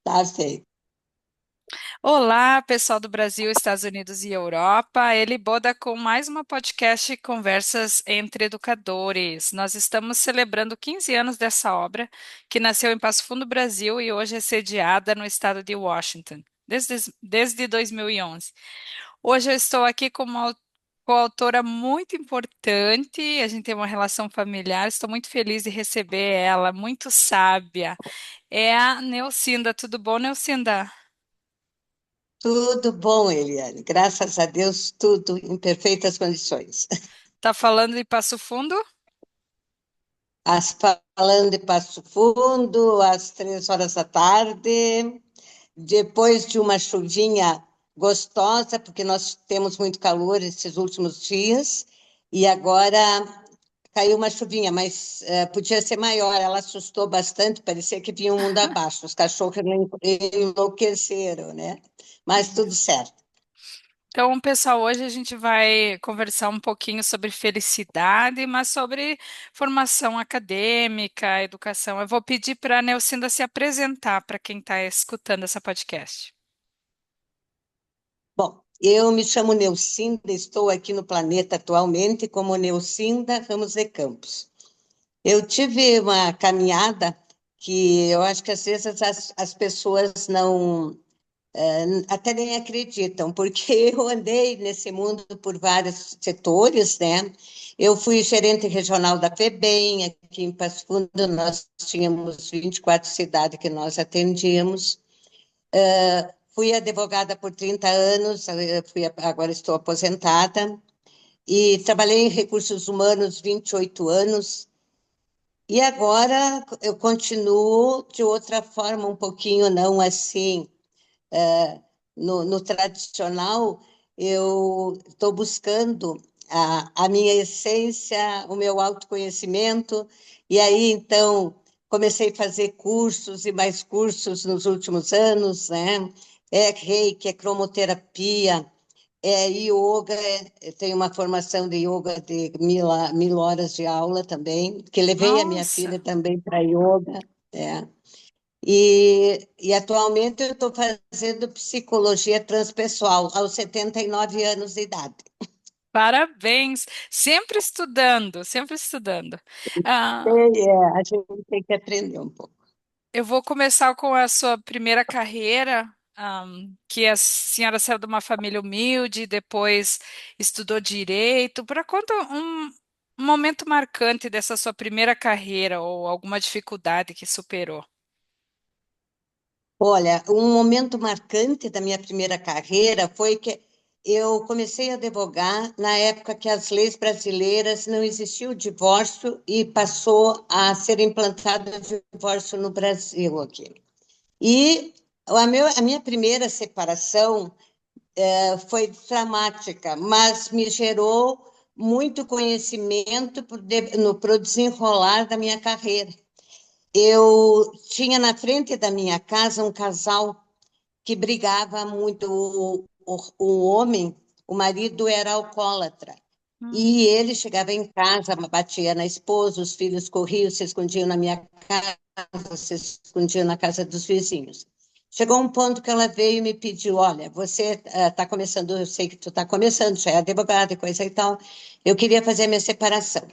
Tá feito. Olá, pessoal do Brasil, Estados Unidos e Europa. Eli Boda com mais uma podcast Conversas entre Educadores. Nós estamos celebrando 15 anos dessa obra, que nasceu em Passo Fundo, Brasil, e hoje é sediada no estado de Washington, desde 2011. Hoje eu estou aqui com uma coautora muito importante, a gente tem uma relação familiar, estou muito feliz de receber ela, muito sábia. É a Neucinda. Tudo bom, Neucinda? Tudo bom, Eliane. Graças a Deus, tudo em perfeitas condições. Tá falando de Passo Fundo? Falando de Passo Fundo, às 3 horas da tarde, depois de uma chuvinha gostosa, porque nós temos muito calor esses últimos dias, e agora caiu uma chuvinha, mas podia ser maior. Ela assustou bastante, parecia que vinha um mundo abaixo. Os cachorros enlouqueceram, né? Mas tudo certo. Então, pessoal, hoje a gente vai conversar um pouquinho sobre felicidade, mas sobre formação acadêmica, educação. Eu vou pedir para a Neucinda se apresentar para quem está escutando essa podcast. Bom, eu me chamo Neucinda, estou aqui no planeta atualmente como Neucinda Ramos de Campos. Eu tive uma caminhada que eu acho que às vezes as pessoas não, até nem acreditam, porque eu andei nesse mundo por vários setores, né? Eu fui gerente regional da FEBEM, aqui em Passo Fundo nós tínhamos 24 cidades que nós atendíamos. Fui advogada por 30 anos, agora estou aposentada, e trabalhei em recursos humanos 28 anos, e agora eu continuo de outra forma, um pouquinho não assim, no tradicional, eu estou buscando a minha essência, o meu autoconhecimento, e aí então comecei a fazer cursos e mais cursos nos últimos anos, né? É reiki, é cromoterapia, é yoga, eu tenho uma formação de yoga de 1.000 horas de aula também, que levei a minha filha Nossa! também para yoga, é. E atualmente eu estou fazendo psicologia transpessoal aos 79 anos de idade. Parabéns! Sempre estudando, sempre estudando. Ah, A gente tem que aprender um pouco. eu vou começar com a sua primeira carreira, que a senhora saiu de uma família humilde, depois estudou direito. Para conta um momento marcante dessa sua primeira carreira ou alguma dificuldade que superou. Olha, um momento marcante da minha primeira carreira foi que eu comecei a advogar na época que as leis brasileiras não existia o divórcio e passou a ser implantado o divórcio no Brasil aqui. E a minha primeira separação foi dramática, mas me gerou muito conhecimento para o desenrolar da minha carreira. Eu tinha na frente da minha casa um casal que brigava muito. O homem, o marido era alcoólatra. Hum. E ele chegava em casa, batia na esposa, os filhos corriam, se escondiam na minha casa, se escondiam na casa dos vizinhos. Chegou um ponto que ela veio e me pediu: olha, você está começando, eu sei que tu está começando, já é advogada e coisa e tal, eu queria fazer a minha separação.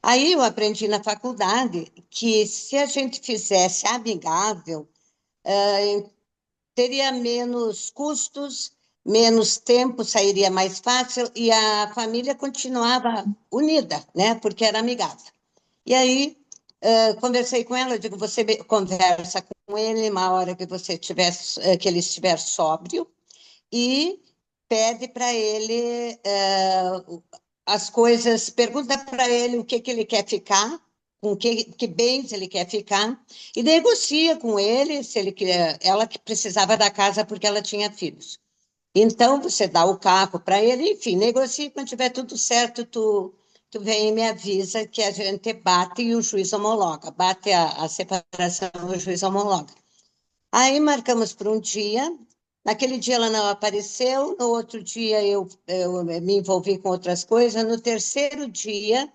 Aí eu aprendi na faculdade que se a gente fizesse amigável, teria menos custos, menos tempo, sairia mais fácil e a família continuava unida, né? Porque era amigável. E aí conversei com ela, eu digo, você conversa com ele uma hora que você tiver, que ele estiver sóbrio e pede para ele as coisas, pergunta para ele o que, que ele quer ficar, com que bens ele quer ficar, e negocia com ele se ele quer, ela que precisava da casa porque ela tinha filhos. Então, você dá o carro para ele, enfim, negocia, quando tiver tudo certo, tu vem e me avisa que a gente bate e o juiz homologa. Bate a separação, o juiz homologa. Aí marcamos para um dia. Naquele dia ela não apareceu, no outro dia eu me envolvi com outras coisas. No terceiro dia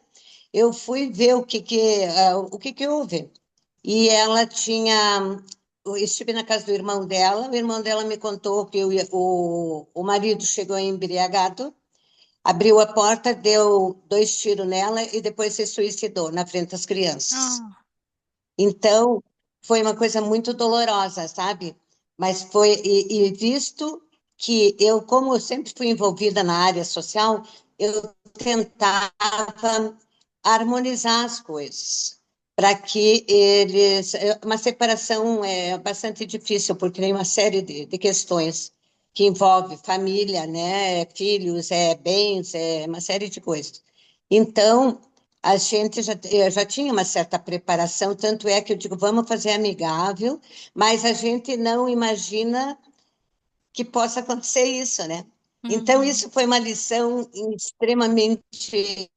eu fui ver o que houve. E ela tinha eu estive na casa do irmão dela, o irmão dela me contou que o marido chegou embriagado, abriu a porta, deu 2 tiros nela e depois se suicidou na frente das crianças. Ah, Então, foi uma coisa muito dolorosa, sabe? Mas foi, e visto que eu, como eu sempre fui envolvida na área social, eu tentava harmonizar as coisas, para que eles. Uma separação é bastante difícil, porque tem uma série de questões que envolve família, né? Filhos, bens, uma série de coisas. Então, a gente eu já tinha uma certa preparação, tanto é que eu digo, vamos fazer amigável, mas a gente não imagina que possa acontecer isso, né? Então, uhum. isso foi uma lição extremamente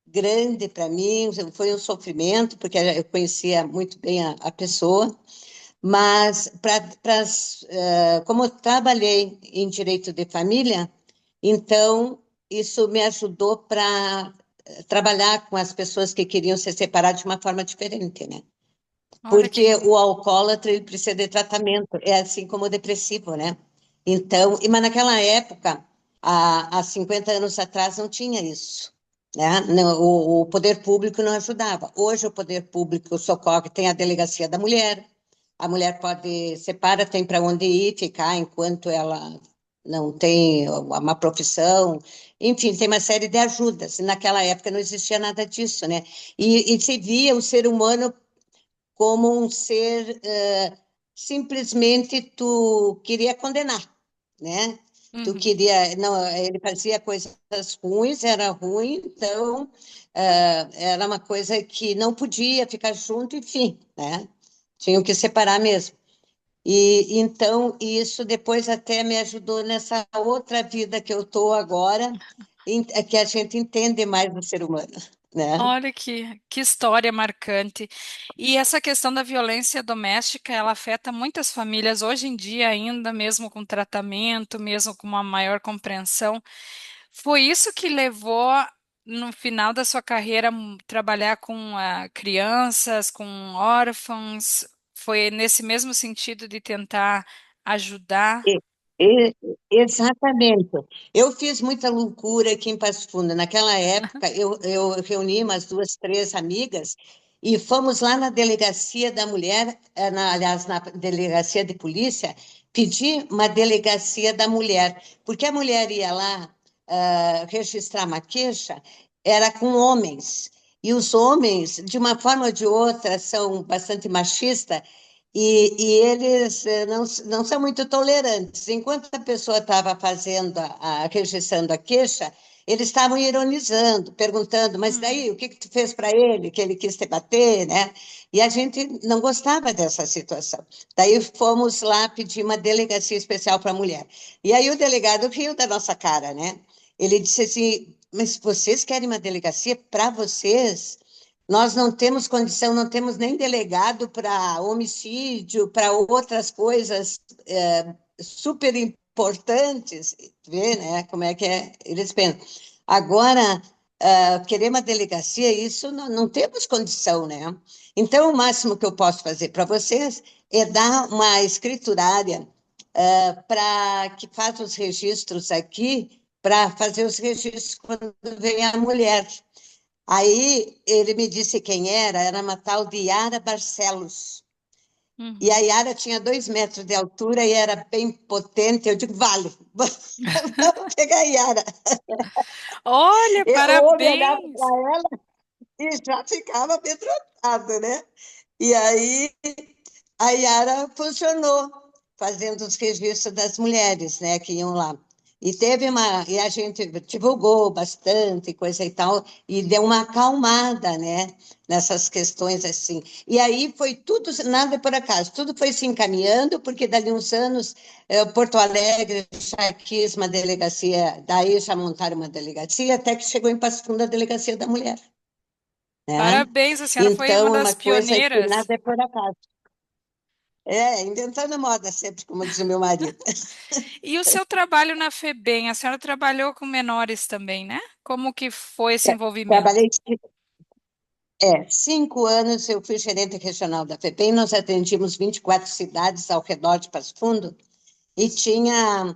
grande para mim, foi um sofrimento, porque eu conhecia muito bem a pessoa, mas como eu trabalhei em direito de família, então isso me ajudou para trabalhar com as pessoas que queriam se separar de uma forma diferente, né? Olha Porque que. o alcoólatra ele precisa de tratamento, é assim como o depressivo, né? Então, mas naquela época, há 50 anos atrás, não tinha isso, né? Não, o poder público não ajudava. Hoje, o poder público socorre, tem a delegacia da mulher, a mulher pode separa, tem para onde ir, ficar enquanto ela não tem uma profissão, enfim, tem uma série de ajudas. Naquela época não existia nada disso, né? E se via o ser humano como um ser simplesmente tu queria condenar, né? Tu Uhum. queria, não, ele fazia coisas ruins, era ruim, então era uma coisa que não podia ficar junto, enfim, né? Tinham que separar mesmo. E então isso depois até me ajudou nessa outra vida que eu estou agora, que a gente entende mais do ser humano, né? Olha que história marcante. E essa questão da violência doméstica, ela afeta muitas famílias hoje em dia ainda, mesmo com tratamento, mesmo com uma maior compreensão. Foi isso que levou, no final da sua carreira, trabalhar com crianças, com órfãos? Foi nesse mesmo sentido de tentar ajudar? E- e- Exatamente. Eu fiz muita loucura aqui em Passo Fundo. Naquela época, eu reuni umas 2, 3 amigas e fomos lá na delegacia da mulher, aliás, na delegacia de polícia, pedir uma delegacia da mulher, porque a mulher ia lá, registrar uma queixa, era com homens. E os homens, de uma forma ou de outra, são bastante machistas e eles não são muito tolerantes. Enquanto a pessoa estava fazendo, registrando a queixa, eles estavam ironizando, perguntando, mas Hum. daí, o que que tu fez para ele, que ele quis te bater, né? E a gente não gostava dessa situação. Daí fomos lá pedir uma delegacia especial para a mulher. E aí o delegado riu da nossa cara, né? Ele disse assim, mas vocês querem uma delegacia para vocês? Nós não temos condição, não temos nem delegado para homicídio, para outras coisas super importantes. Vê, né? Como é que é? Eles pensam. Agora, querer uma delegacia, isso não temos condição, né? Então, o máximo que eu posso fazer para vocês é dar uma escriturária para que faça os registros aqui, para fazer os registros quando vem a mulher. Aí ele me disse quem era uma tal de Yara Barcelos. E a Uhum. Yara tinha 2 metros de altura e era bem potente. Eu digo, vale, vamos pegar a Yara. Olha, E o homem olhava parabéns! para ela e já ficava amedrontado, né? E aí a Yara funcionou, fazendo os registros das mulheres, né, que iam lá. E a gente divulgou bastante, coisa e tal, e deu uma acalmada, né, nessas questões assim. E aí foi tudo, nada por acaso, tudo foi se encaminhando, porque dali uns anos, Porto Alegre já quis uma delegacia, daí já montaram uma delegacia, até que chegou em Passo Fundo a delegacia da mulher, né? Parabéns, a senhora foi uma Então, é uma das coisa que pioneiras. nada é por acaso. Inventando moda sempre, como diz o meu marido. E o seu trabalho na FEBEM, a senhora trabalhou com menores também, né? Como que foi esse envolvimento? Trabalhei, 5 anos eu fui gerente regional da FEBEM, nós atendimos 24 cidades ao redor de Passo Fundo, e tinha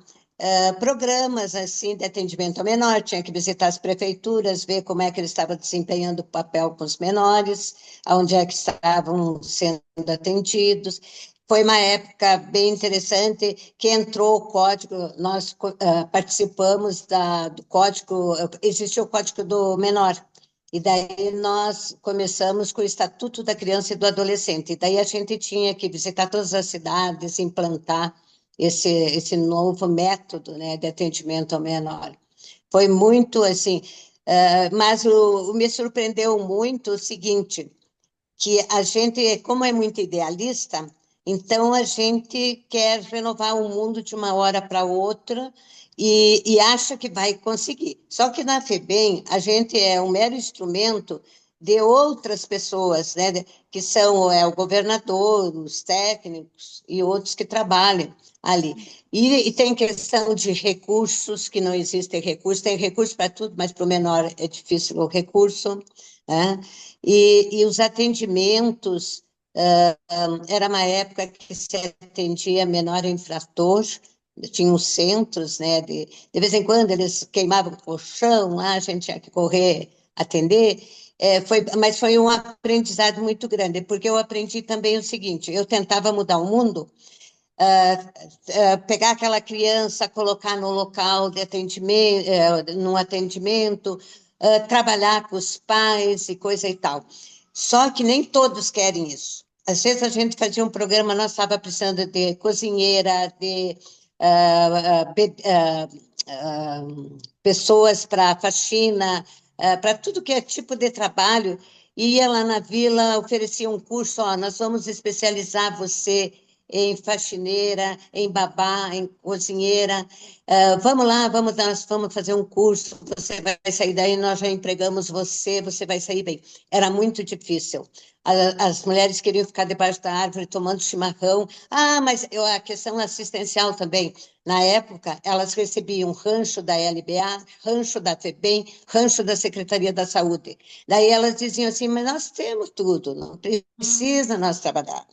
programas assim de atendimento ao menor, tinha que visitar as prefeituras, ver como é que eles estavam desempenhando o papel com os menores, onde é que estavam sendo atendidos. Foi uma época bem interessante que entrou o código, nós participamos do código, existiu o Código do Menor, e daí nós começamos com o Estatuto da Criança e do Adolescente, e daí a gente tinha que visitar todas as cidades, implantar esse novo método, né, de atendimento ao menor. Foi muito assim, mas me surpreendeu muito o seguinte, que a gente, como é muito idealista, então a gente quer renovar o mundo de uma hora para outra e acha que vai conseguir. Só que na FEBEM, a gente é um mero instrumento de outras pessoas, né, que são o governador, os técnicos e outros que trabalham ali. E tem questão de recursos, que não existem recursos, tem recurso para tudo, mas para o menor é difícil o recurso, né? E os atendimentos, era uma época que se atendia menor infrator, tinha os centros, né, de vez em quando eles queimavam o colchão, lá a gente tinha que correr, atender, mas foi um aprendizado muito grande, porque eu aprendi também o seguinte, eu tentava mudar o mundo, pegar aquela criança, colocar no local de atendimento, num atendimento, trabalhar com os pais e coisa e tal. Só que nem todos querem isso. Às vezes a gente fazia um programa, nós estava precisando de cozinheira, de pessoas para faxina, para tudo que é tipo de trabalho, e ia lá na vila, oferecia um curso, ó, nós vamos especializar você em faxineira, em babá, em cozinheira. Vamos lá, nós vamos fazer um curso, você vai sair daí, nós já empregamos você, você vai sair bem. Era muito difícil. As mulheres queriam ficar debaixo da árvore tomando chimarrão. Ah, mas a questão assistencial também. Na época, elas recebiam rancho da LBA, rancho da FEBEM, rancho da Secretaria da Saúde. Daí elas diziam assim, mas nós temos tudo, não Hum, precisa nós trabalhar.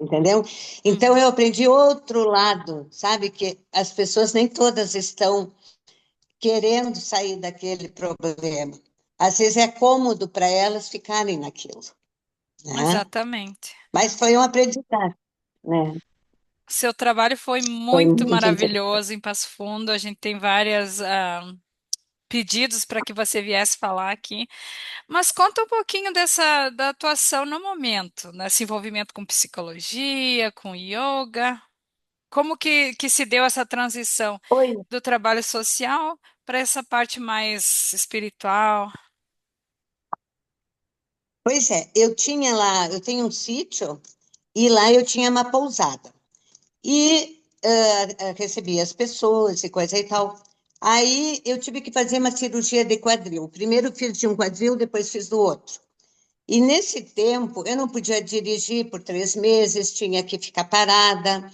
Entendeu? Então uhum. eu aprendi outro lado, sabe? Que as pessoas nem todas estão querendo sair daquele problema. Às vezes é cômodo para elas ficarem naquilo, né? Exatamente. Mas foi um aprendizado, né? Seu trabalho foi Foi muito muito interessante. maravilhoso em Passo Fundo. A gente tem vários pedidos para que você viesse falar aqui. Mas conta um pouquinho da atuação no momento, nesse envolvimento com psicologia, com yoga. Como que se deu essa transição Oi. do trabalho social para essa parte mais espiritual? Pois é, eu tinha lá, eu tenho um sítio e lá eu tinha uma pousada. E recebia as pessoas e coisa e tal. Aí eu tive que fazer uma cirurgia de quadril. Primeiro fiz de um quadril, depois fiz do outro. E nesse tempo eu não podia dirigir por 3 meses, tinha que ficar parada,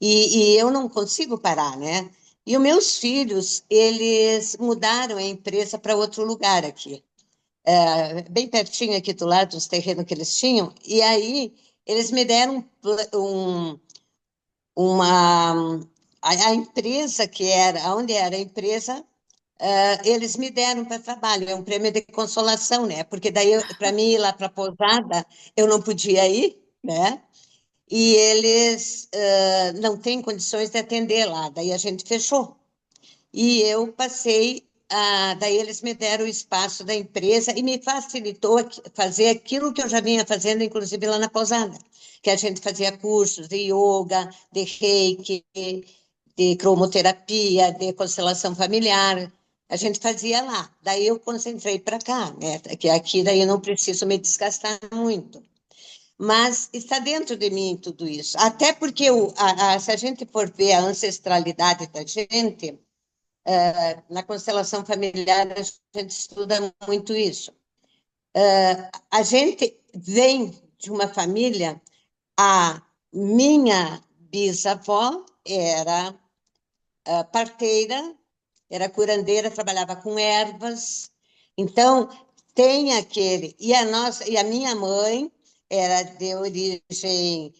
e eu não consigo parar, né? E os meus filhos, eles mudaram a empresa para outro lugar aqui, bem pertinho aqui do lado dos terrenos que eles tinham, e aí eles me deram uma a empresa que era, onde era a empresa, eles me deram para trabalho, é um prêmio de consolação, né? Porque daí, para mim ir lá para a pousada, eu não podia ir, né? E eles não têm condições de atender lá, daí a gente fechou. E eu passei, daí eles me deram o espaço da empresa e me facilitou fazer aquilo que eu já vinha fazendo, inclusive lá na pousada, que a gente fazia cursos de yoga, de reiki, de cromoterapia, de constelação familiar. A gente fazia lá. Daí eu concentrei para cá, né? Que aqui daí eu não preciso me desgastar muito. Mas está dentro de mim tudo isso. Até porque se a gente for ver a ancestralidade da gente, na constelação familiar a gente estuda muito isso. A gente vem de uma família, a minha bisavó era parteira, era curandeira, trabalhava com ervas. Então, tem aquele. E a minha mãe era de origem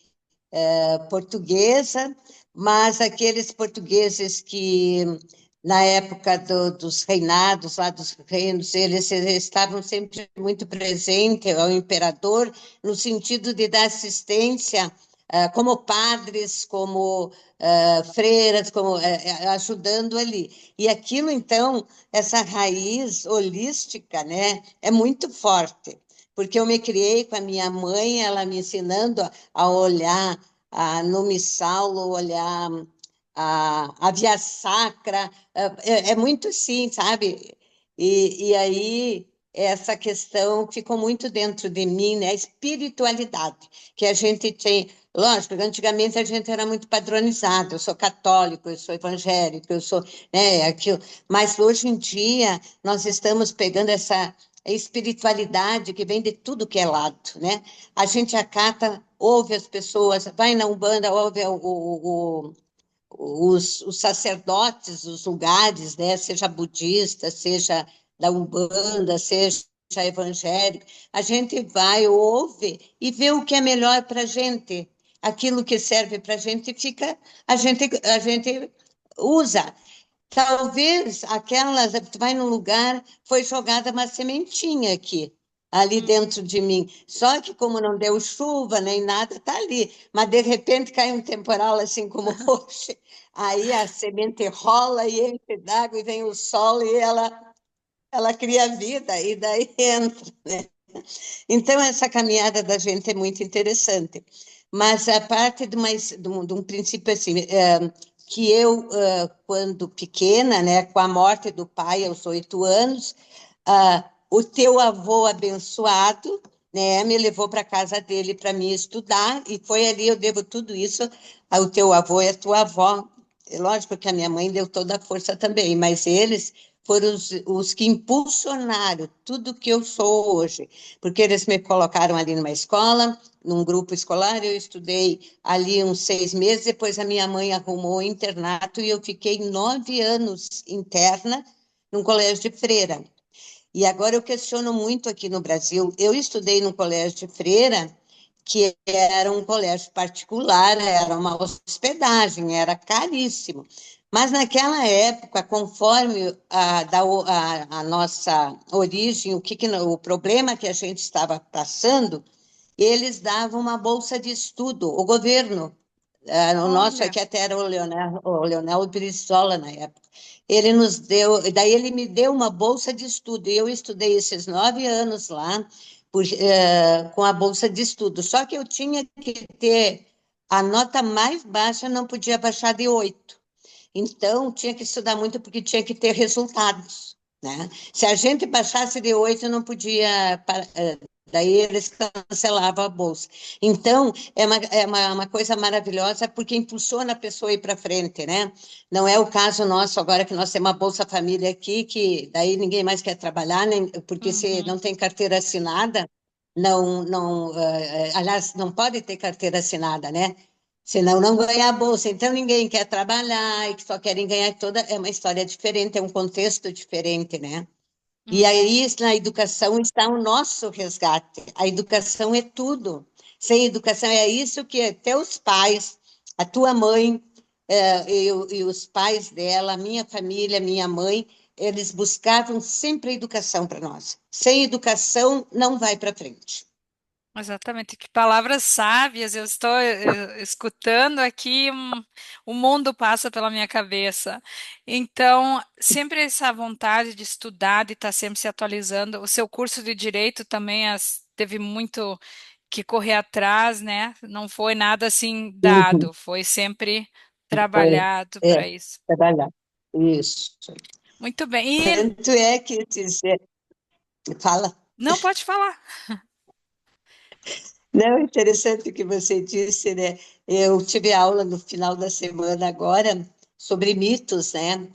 portuguesa, mas aqueles portugueses que, na época dos reinados, lá dos reinos, eles estavam sempre muito presentes ao imperador, no sentido de dar assistência, como padres, como freiras, como ajudando ali. E aquilo, então, essa raiz holística, né, é muito forte. Porque eu me criei com a minha mãe, ela me ensinando a olhar no Missaulo, olhar a Via Sacra, é muito assim, sabe? E aí essa questão ficou muito dentro de mim, né? A espiritualidade que a gente tem. Lógico, antigamente a gente era muito padronizado, eu sou católico, eu sou evangélico, eu sou, né, aquilo. Mas hoje em dia nós estamos pegando essa espiritualidade que vem de tudo que é lado, né? A gente acata, ouve as pessoas, vai na Umbanda, ouve os sacerdotes, os lugares, né? Seja budista, seja da Umbanda, seja evangélico, a gente vai, ouve e vê o que é melhor para a gente. Aquilo que serve para a gente fica, a gente usa. Talvez aquelas, tu vai num lugar, foi jogada uma sementinha aqui, ali Hum. dentro de mim. Só que como não deu chuva nem nada, tá ali. Mas de repente cai um temporal assim como hoje, aí a semente rola e enche d'água e vem o sol e ela cria vida e daí entra. Então essa caminhada da gente é muito interessante. Mas a parte de um princípio assim, que eu, quando pequena, né, com a morte do pai aos 8 anos, o teu avô abençoado, né, me levou para casa dele para me estudar, e foi ali eu devo tudo isso ao teu avô e à tua avó. É lógico que a minha mãe deu toda a força também, mas eles foram os que impulsionaram tudo que eu sou hoje, porque eles me colocaram ali numa escola, num grupo escolar, eu estudei ali uns 6 meses, depois a minha mãe arrumou o internato e eu fiquei 9 anos interna num colégio de freira. E agora eu questiono muito aqui no Brasil. Eu estudei no colégio de freira, que era um colégio particular, era uma hospedagem, era caríssimo. Mas naquela época, conforme a nossa origem, o problema que a gente estava passando, eles davam uma bolsa de estudo, o governo o nosso Olha, aqui até era o Leonel Brizola na época. Ele nos deu, daí ele me deu uma bolsa de estudo, e eu estudei esses 9 anos lá com a bolsa de estudo. Só que eu tinha que ter a nota mais baixa, não podia baixar de 8. Então, tinha que estudar muito porque tinha que ter resultados, né? Se a gente baixasse de 8, não podia. Daí eles cancelavam a bolsa. Então, uma coisa maravilhosa porque impulsiona a pessoa a ir para frente, né? Não é o caso nosso agora que nós temos uma Bolsa Família aqui, que daí ninguém mais quer trabalhar, porque se uhum. não tem carteira assinada, não, não, aliás, não pode ter carteira assinada, né? Senão não ganha a bolsa. Então ninguém quer trabalhar e só querem ganhar toda. É uma história diferente, é um contexto diferente, né? E Uhum. aí na educação está o nosso resgate. A educação é tudo. Sem educação é isso que teus pais, a tua mãe e os pais dela, a minha família, minha mãe, eles buscavam sempre a educação para nós. Sem educação não vai para frente. Exatamente, que palavras sábias eu estou escutando aqui, o mundo passa pela minha cabeça. Então, sempre essa vontade de estudar, de estar sempre se atualizando. O seu curso de direito também teve muito que correr atrás, né? Não foi nada assim Uhum. dado, foi sempre Foi, trabalhado para isso. trabalhar. Isso. Muito bem. Tanto é que dizer, fala. Não pode falar. Não, interessante o que você disse, né? Eu tive aula no final da semana agora sobre mitos, né?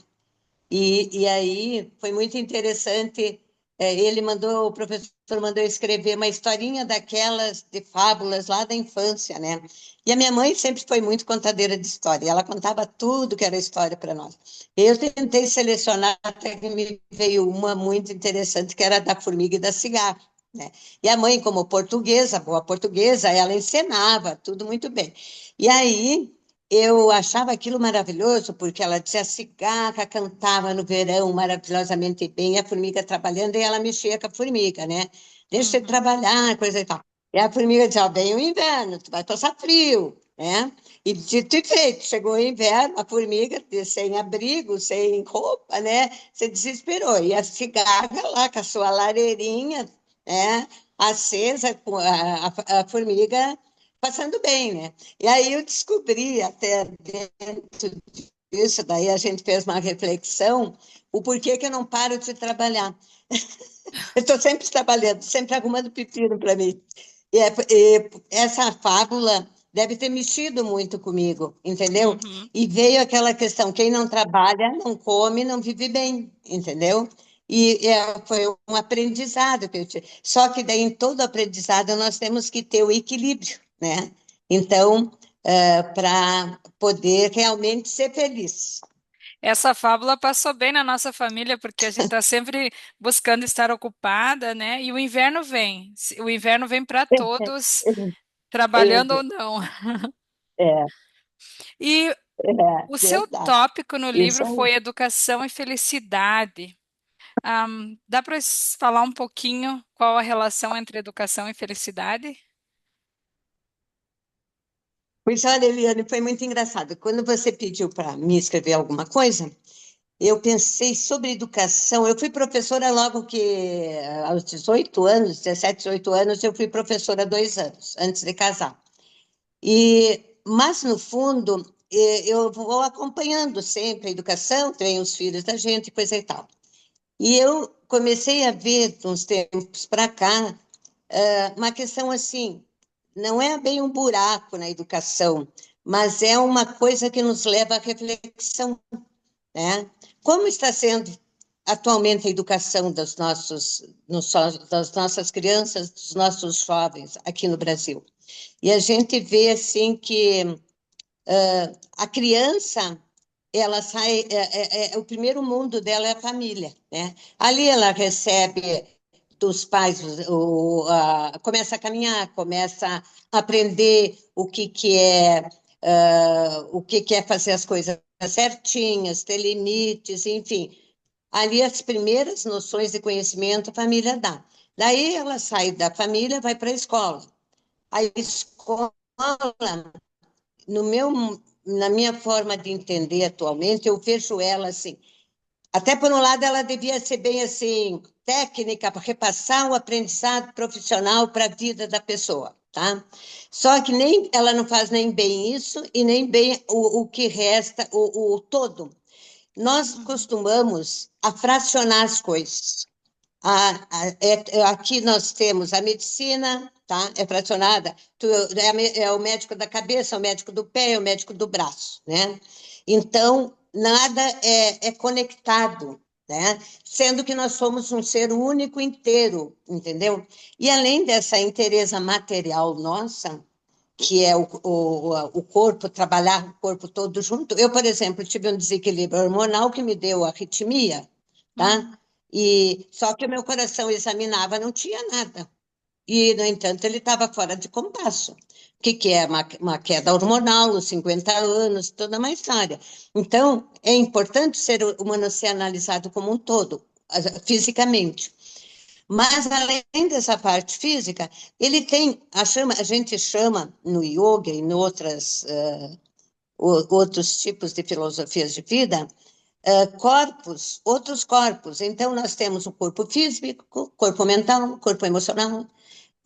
E aí foi muito interessante. Ele mandou, o professor mandou eu escrever uma historinha daquelas de fábulas lá da infância, né? E a minha mãe sempre foi muito contadeira de história, ela contava tudo que era história para nós. Eu tentei selecionar até que me veio uma muito interessante, que era da formiga e da cigarra, né? E a mãe, como portuguesa, boa portuguesa, ela encenava tudo muito bem. E aí eu achava aquilo maravilhoso, porque ela dizia a cigarra cantava no verão maravilhosamente bem, a formiga trabalhando, e ela mexia com a formiga, né? Deixa eu Uhum. trabalhar, coisa e tal. E a formiga dizia, ó, vem o inverno, tu vai passar frio, né? E dito e feito, chegou o inverno, a formiga sem abrigo, sem roupa, né? Se desesperou. E a cigarra lá com a sua lareirinha, né? Acesa, com a formiga passando bem, né? E aí eu descobri até dentro disso, daí a gente fez uma reflexão, o porquê que eu não paro de trabalhar. Eu estou sempre trabalhando, sempre arrumando pepino para mim. E essa fábula deve ter mexido muito comigo, entendeu? Uhum. E veio aquela questão: quem não trabalha, não come, não vive bem, entendeu? Foi um aprendizado que eu tive. Só que daí, em todo aprendizado, nós temos que ter o equilíbrio, né? Então, para poder realmente ser feliz. Essa fábula passou bem na nossa família, porque a gente está sempre buscando estar ocupada, né? E o inverno vem. O inverno vem para todos, trabalhando ou não. É, E o seu verdade. tópico no Isso livro aí. foi educação e felicidade. Dá para falar um pouquinho qual a relação entre educação e felicidade? Pois olha, Eliane, foi muito engraçado. Quando você pediu para mim escrever alguma coisa, eu pensei sobre educação. Eu fui professora logo que, aos 18 anos, 17, 18 anos, eu fui professora 2 anos, antes de casar. Mas, no fundo, eu vou acompanhando sempre a educação, tenho os filhos da gente, coisa e tal. E eu comecei a ver, de uns tempos para cá, uma questão assim, não é bem um buraco na educação, mas é uma coisa que nos leva à reflexão, né? Como está sendo atualmente a educação das nossas crianças, dos nossos jovens aqui no Brasil? E a gente vê assim que a criança ela sai, o primeiro mundo dela é a família, né? Ali ela recebe dos pais, começa a caminhar, começa a aprender o que é fazer as coisas certinhas, ter limites, enfim. Ali as primeiras noções de conhecimento a família dá. Daí ela sai da família, vai para a escola. A escola, no meu, na minha forma de entender atualmente, eu vejo ela assim, até por um lado, ela devia ser bem assim, técnica, para repassar o aprendizado profissional para a vida da pessoa, tá? Só que nem ela não faz nem bem isso e nem bem o que resta, o todo. Nós Uhum. costumamos a fracionar as coisas. Aqui nós temos a medicina, tá? É fracionada. É o médico da cabeça, o médico do pé, é o médico do braço, né? Então, nada é conectado, né? Sendo que nós somos um ser único inteiro, entendeu? E além dessa inteireza material nossa, que é o corpo, trabalhar o corpo todo junto. Eu, por exemplo, tive um desequilíbrio hormonal que me deu arritmia, tá? Uhum. Só que o meu coração examinava, não tinha nada. E, no entanto, ele estava fora de compasso. O que é uma queda hormonal, os 50 anos, toda uma história. Então, é importante o ser humano ser analisado como um todo, fisicamente. Mas, além dessa parte física, ele tem, a gente chama no yoga e em outros tipos de filosofias de vida, outros corpos. Então, nós temos o corpo físico, corpo mental, corpo emocional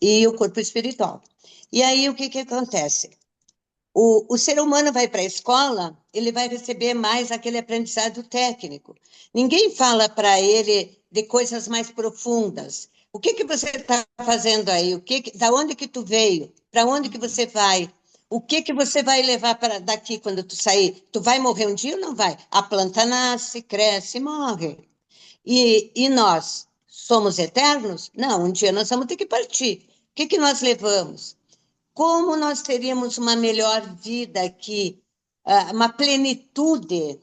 e o corpo espiritual. E aí, o que que acontece? O ser humano vai para a escola, ele vai receber mais aquele aprendizado técnico. Ninguém fala para ele de coisas mais profundas. O que que você está fazendo aí? Da onde que tu veio? Para onde que Uhum. você vai? O que que você vai levar para daqui quando tu sair? Tu vai morrer um dia ou não vai? A planta nasce, cresce, morre. E nós? somos eternos? Não, um dia nós vamos ter que partir. O que que nós levamos? Como nós teríamos uma melhor vida aqui, uma plenitude,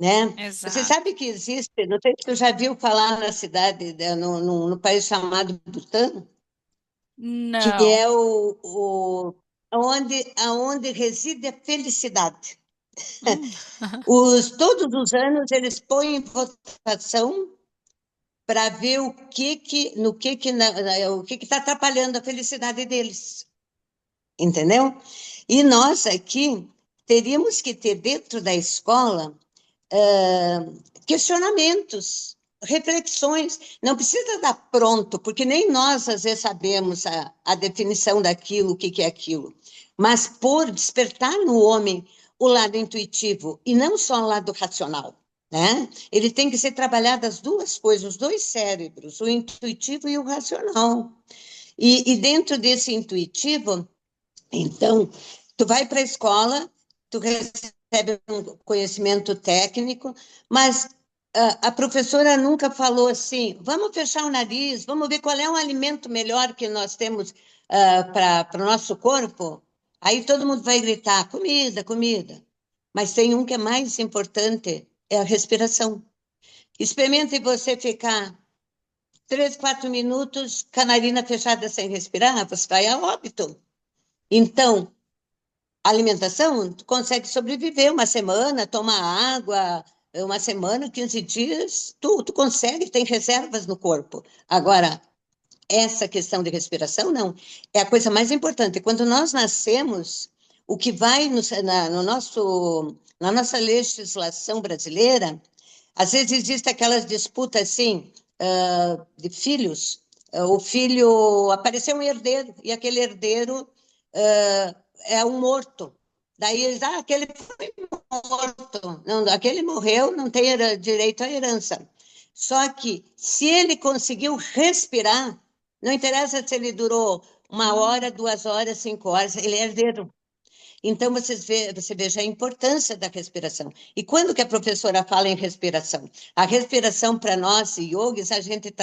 né? Você Exato. sabe que existe, não sei se tu já viu falar na cidade, no país chamado Butão, que Não. é onde reside a felicidade. Hum. Todos os anos eles põem em votação para ver o que está atrapalhando a felicidade deles, entendeu? E nós aqui teríamos que ter dentro da escola questionamentos, reflexões. Não precisa dar pronto, porque nem nós às vezes sabemos a definição daquilo, o que que é aquilo. Mas por despertar no homem o lado intuitivo e não só o lado racional, né? Ele tem que ser trabalhado as duas coisas, os dois cérebros, o intuitivo e o racional. E dentro desse intuitivo, então, tu vai para a escola, tu recebe um conhecimento técnico, mas a professora nunca falou assim: vamos fechar o nariz, vamos ver qual é o alimento melhor que nós temos para o nosso corpo. Aí todo mundo vai gritar: comida, comida. Mas tem um que é mais importante, é a respiração. Experimente você ficar 3, 4 minutos, com a narina fechada sem respirar, você vai a óbito. Então, alimentação, tu consegue sobreviver uma semana, tomar água, uma semana, 15 dias, tu consegue, tem reservas no corpo. Agora, essa questão de respiração, não, é a coisa mais importante. Quando nós nascemos, o que vai na nossa legislação brasileira, às vezes existe aquelas disputas assim, de filhos. O filho apareceu um herdeiro, e aquele herdeiro é um morto. Daí eles, aquele foi morto, não, aquele morreu, não tem direito à herança. Só que, se ele conseguiu respirar, não interessa se ele durou 1 hora, 2 horas, 5 horas, ele é herdeiro. Então, você veja a importância da respiração. E quando que a professora fala em respiração? A respiração, para nós, yogis, a gente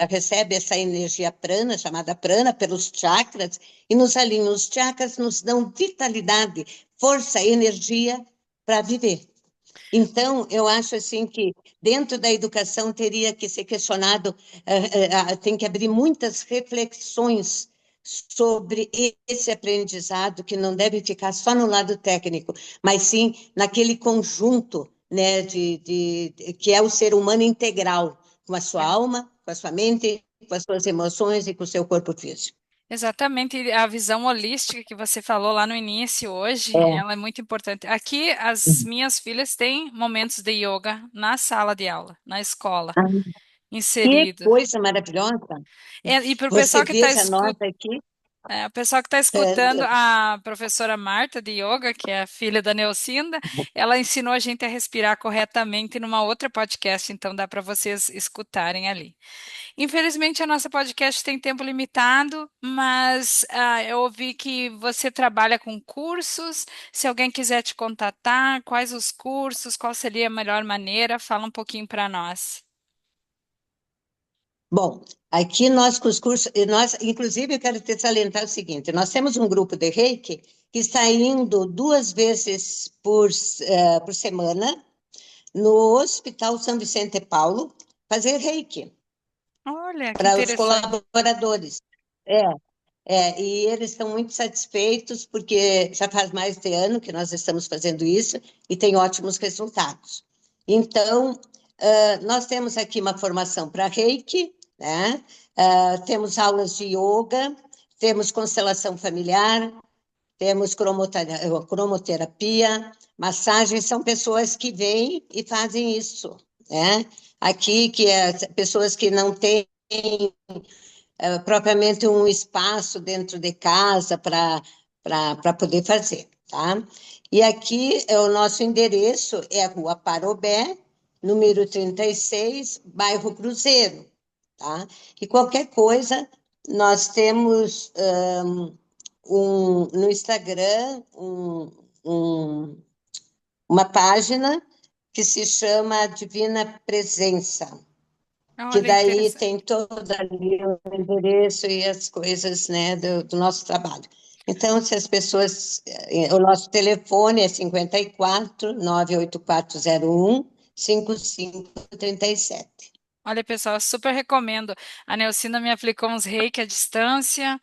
recebe essa energia prana, chamada prana, pelos chakras, e nos alinha. Os chakras nos dão vitalidade, força, energia para viver. Então, eu acho assim que dentro da educação teria que ser questionado, tem que abrir muitas reflexões sobre esse aprendizado que não deve ficar só no lado técnico, mas sim naquele conjunto, né, que é o ser humano integral, com a sua alma, com a sua mente, com as suas emoções e com o seu corpo físico. Exatamente, a visão holística que você falou lá no início hoje, É. ela é muito importante. Aqui, as minhas filhas têm momentos de yoga na sala de aula, na escola, Ah, que inserido. coisa maravilhosa! E para o Você pessoal que está veja nós aqui. o pessoal que está escutando, a professora Marta de Yoga, que é a filha da Neucinda, ela ensinou a gente a respirar corretamente numa outra podcast, então dá para vocês escutarem ali. Infelizmente, a nossa podcast tem tempo limitado, mas eu ouvi que você trabalha com cursos. Se alguém quiser te contatar, quais os cursos, qual seria a melhor maneira? Fala um pouquinho para nós. Bom, aqui nós com os cursos, e nós, inclusive, eu quero te salientar o seguinte: nós temos um grupo de Reiki que está indo 2 vezes por semana no Hospital São Vicente e Paulo fazer Reiki Olha, que para os interessante. colaboradores. É, e eles estão muito satisfeitos porque já faz mais de ano que nós estamos fazendo isso e tem ótimos resultados. Então, nós temos aqui uma formação para Reiki, né? Temos aulas de yoga, temos constelação familiar, temos cromoterapia, massagem, são pessoas que vêm e fazem isso, né? Aqui, que é pessoas que não têm propriamente um espaço dentro de casa para poder fazer, tá? E aqui o nosso endereço é a Rua Parobé, número 36, bairro Cruzeiro, tá? E qualquer coisa, nós temos no Instagram uma página que se chama Divina Presença. que Olha, daí interessante. tem todo ali o endereço e as coisas, né, do nosso trabalho. Então, se as pessoas, o nosso telefone é 54 98401 5537. Olha, pessoal, eu super recomendo. A Neucina me aplicou uns reiki à distância.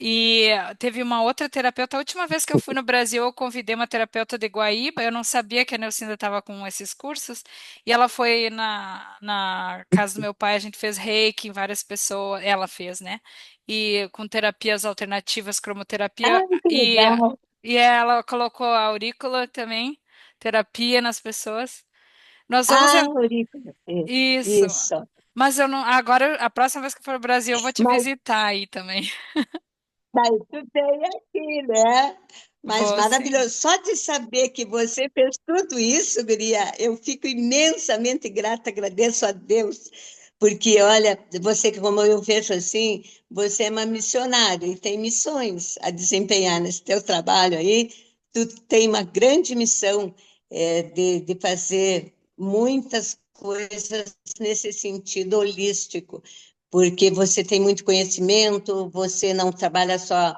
E teve uma outra terapeuta. A última vez que eu fui no Brasil, eu convidei uma terapeuta de Guaíba. Eu não sabia que a Neucinda estava com esses cursos. E ela foi na casa do meu pai. A gente fez reiki em várias pessoas. Ela fez, né? E com terapias alternativas, cromoterapia. Ah, que E, legal! e ela colocou a aurícula também, terapia nas pessoas. Nós vamos. Ah, Eurípides, Isso. isso. Mas eu não. Agora, a próxima vez que eu for ao Brasil, eu vou te Mas visitar aí também. daí tu tem aqui, né? Mas Vou sim. maravilhoso. Só de saber que você fez tudo isso, Guria, eu fico imensamente grata, agradeço a Deus, porque, olha, você, como eu vejo assim, você é uma missionária e tem missões a desempenhar nesse teu trabalho aí. Tu tem uma grande missão, de fazer muitas coisas nesse sentido holístico, porque você tem muito conhecimento, você não trabalha só,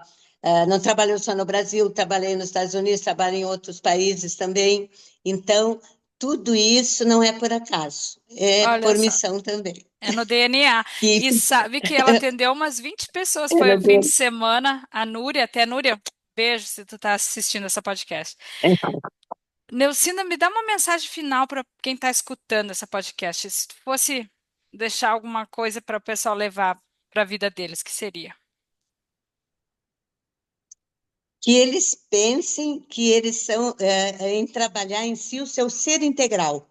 não trabalhou só no Brasil, trabalhei nos Estados Unidos, trabalhei em outros países também. Então, tudo isso não é por acaso, é Olha por só. missão também. É no DNA. Que E sabe que ela atendeu umas 20 pessoas. é Foi no o fim de dedo. semana. A Núria, até Núria, beijo se tu tá assistindo essa podcast. Neucina, me dá uma mensagem final para quem está escutando essa podcast. Se tu fosse deixar alguma coisa para o pessoal levar para a vida deles, que seria? Que eles pensem que eles são, em trabalhar em si o seu ser integral.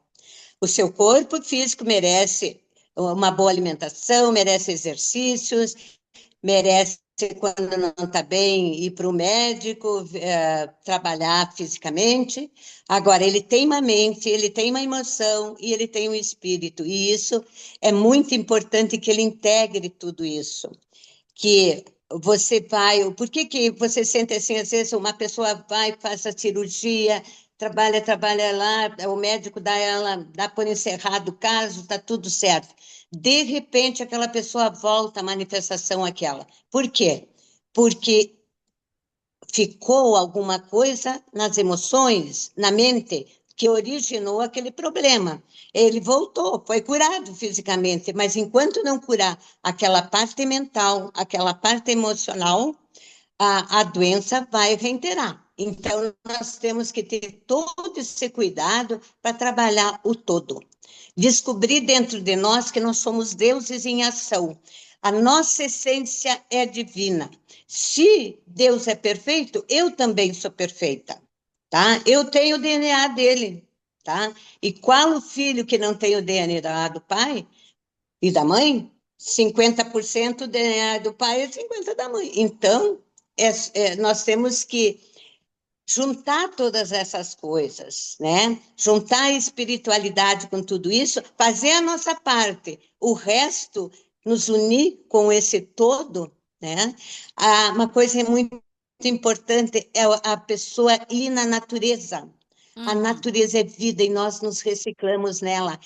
O seu corpo físico merece uma boa alimentação, merece exercícios, merece, quando não está bem, ir para o médico, trabalhar fisicamente. Agora, ele tem uma mente, ele tem uma emoção e ele tem um espírito. E isso é muito importante que ele integre tudo isso. Que você vai. Por que, que você sente assim, às vezes, uma pessoa vai, faz a cirurgia, trabalha lá, o médico dá ela, dá por encerrado o caso, está tudo certo. De repente, aquela pessoa volta à manifestação aquela. Por quê? Porque ficou alguma coisa nas emoções, na mente, que originou aquele problema. Ele voltou, foi curado fisicamente, mas enquanto não curar aquela parte mental, aquela parte emocional, a doença vai reiterar. Então, nós temos que ter todo esse cuidado para trabalhar o todo. Descobrir dentro de nós que nós somos deuses em ação. A nossa essência é divina. Se Deus é perfeito, eu também sou perfeita, tá? Eu tenho o DNA dele, tá? E qual o filho que não tem o DNA do pai e da mãe? 50% do DNA do pai e 50% da mãe. Então, nós temos que juntar todas essas coisas, né? Juntar a espiritualidade com tudo isso, fazer a nossa parte, o resto nos unir com esse todo, né? Uma coisa muito importante é a pessoa ir na natureza. A Uhum. natureza é vida e nós nos reciclamos nela.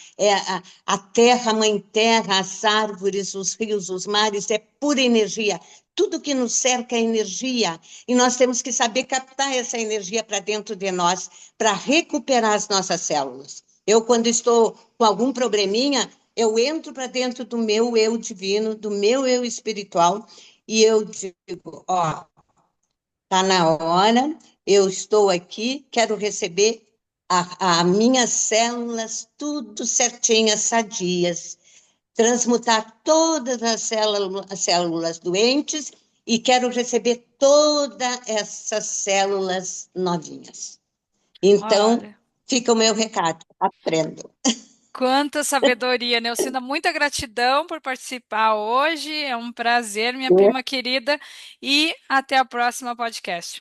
A terra, mãe terra, as árvores, os rios, os mares, é pura energia. Tudo que nos cerca é energia. E nós temos que saber captar essa energia para dentro de nós, para recuperar as nossas células. Eu, quando estou com algum probleminha, eu entro para dentro do meu eu divino, do meu eu espiritual, e eu digo: ó, está na hora, eu estou aqui, quero receber as minhas células tudo certinhas, sadias, transmutar todas as células doentes e quero receber todas essas células novinhas. Então, Olha. fica o meu recado, aprendo. Quanta sabedoria, Neucina. Muita gratidão por participar hoje. É um prazer, minha prima querida. E até a próxima podcast.